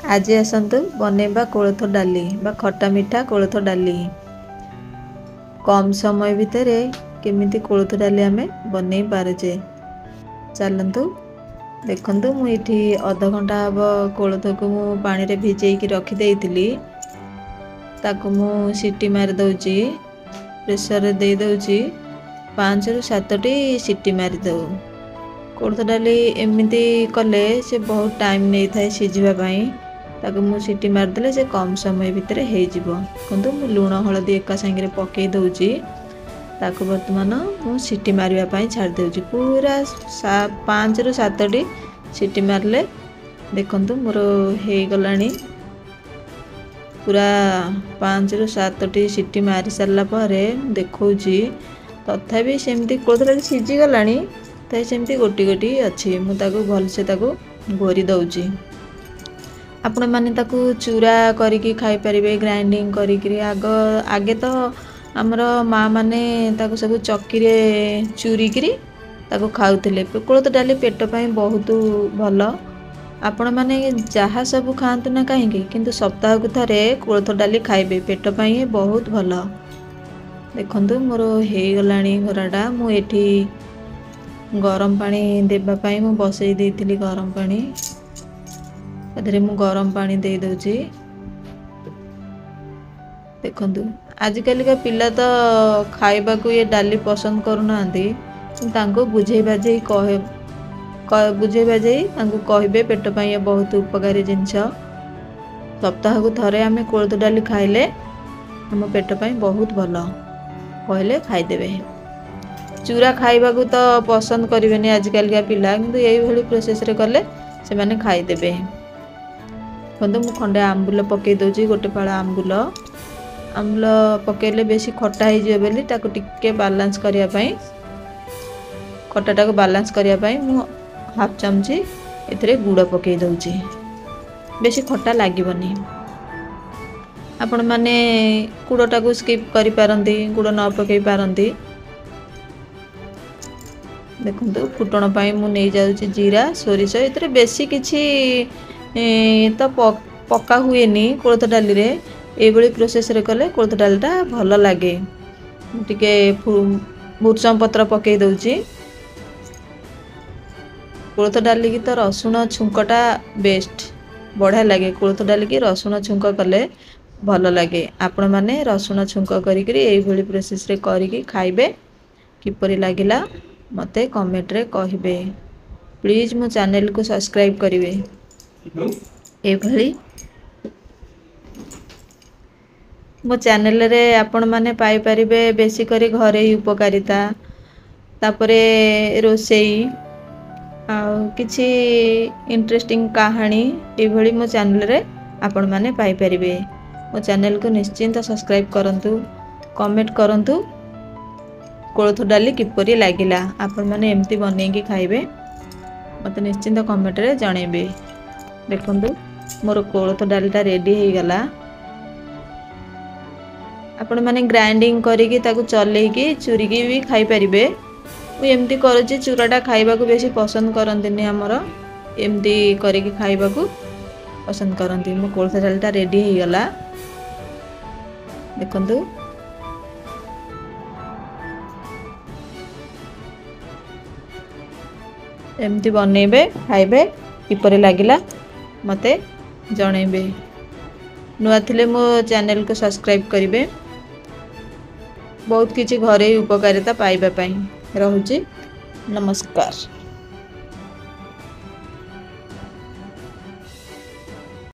आज आसतु बनैबा कोलथ डाली बा खट्टा मिठा कोलथ डाली। कम समय भितर केमिति कोलथ डाली आमे बनै पारुचे। चलतु देखंतु मु इठी आधा घंटा हब कोलथ को मु पानी रे भिजेई रखी देइतिली। ताको मु सीटी मार दउची, प्रेशर रे दे दउची 5 रु 7 टी सीटी मारी दउ। कोलथ डाली एमिति कले से बहुत टाइम नहीं थाए सिझिबा पई। ताको मु सीटी मार देले से कम समय भितर हे जिवो। किंतु मु लूण हळदी एका संगे पकई दउची। ताको वर्तमान मु सीटी मारिया पई छाड़ देउची। पूरा 5 रु 7 टी सीटी मारले देखंतु मोर हे गलानी। पूरा 5 रु 7 टी सीटी मारी सारला परे देखौची तथापि सेमती कोलथ डाली सिझी गलानी। ताई सेमती गोटी गोटी अच्छी मु ताको भल से ताको घोरी दउची। आपण माने ताको चूरा करिकी खाई परिबे, ग्राइंडिंग करिकी। आगे तो हमर माँ माने ताको सब चक्की रे चूरी किरी ताको खाउथिले। कोलथ डाली पेट पई बहुत भलो। आपण माने जहा सब खांतु ना काहेकी किंतु सप्ताह को थरे कोलथ डाली खाइबे, पेट पई बहुत भलो। देखंतु मोर हे गलानी घराटा। मु एठी गरम पानी देबा पई मु बसई देइतिली। गरम पानी अधरे मु गरम पानी दे दउची। देखंतु आजिकल का पिला तो खाइबा को ये डाली पसंद करू नांदी। तांको बुझेई बाजेई तांको कहबे पेट पई ये बहुत उपकारी जिंस। सप्ताह को थरे आमे कोलथ डाली खाइले हम पेट पई बहुत भलो कहले खाई देबे। चूरा खाइबा को तो पसंद करिवेनी आजिकल का पिला, किंतु एई भली प्रोसेस रे करले से माने खाई देबे। बंधु मु खंडे आंबुल पकई दउची। गोटे पाळा आंबुल पकेले बेसी खट्टा हो जे बेली ताको टिके बैलेंस करिया पई, खट्टाटा को बैलेंस करिया पई मु हाफ चमची एथरे गुड़ पकई दउची। बेसी खट्टा लागिबनी। आपण माने गुड़टा को स्किप करि पारंती, गुड़ न पकई पारंती। देखंतु फुटण पई मु नै जाउची जीरा सोरिष। एथरे बेसी किछि तो पक्का हुए नी कोलथ डाली रे। ए बड़ी प्रोसेस रे कले कोलथ डालटा भलो लागे। टिके भुर्सम पत्र पकई दउची। कोलथ डाली की तो रसुण छुंकटा बेस्ट बढ़िया लागे। कोलथ डाली की रसुण छुंक कले भलो लागे। आपण माने रसुण छुंक करी करी एई बड़ी प्रोसेस रे करिकी खाइबे। किपरि लागिला मते कमेंट रे कहिबे। प्लीज मो चैनल को सब्सक्राइब करिवे। ए भली मो चैनल रे आपण माने पाई परिबे बेसी करी घरे ही उपकारिता, तापरे रोसेई आ किछि इंटरेस्टिंग कहानी ए भली मो चैनल रे आपण माने पाई परिबे। मो चैनल को निश्चिंत सब्सक्राइब करंतु, कमेंट करंतु कोलथ डाली किपरि लागिला। आपण माने एमती बनेकी खाइबे मते निश्चिंत कमेंट रे जणेबे। देखंतु मोर कोलथ डालीटा रेडी हो गला। आपण माने ग्राइंडिंग करिकी ताकू चलेकी चूरीकी भी खाई परिबे। मु एमती करूची। चूराटा खाइबा को बेसी पसंद करंतिनी, हमर एमती करिकी खाइबा को पसंद करंती। मो कोलथ डालीटा रेडी हो गला। देखंतु एमती बनेबे, खाइबे, किपरि लागिला मते जणेबे। नुआ थिले मो चैनल को सब्सक्राइब करिवे। बहुत किछि घरे उपकारिता पाइबा पई। रहूची नमस्कार।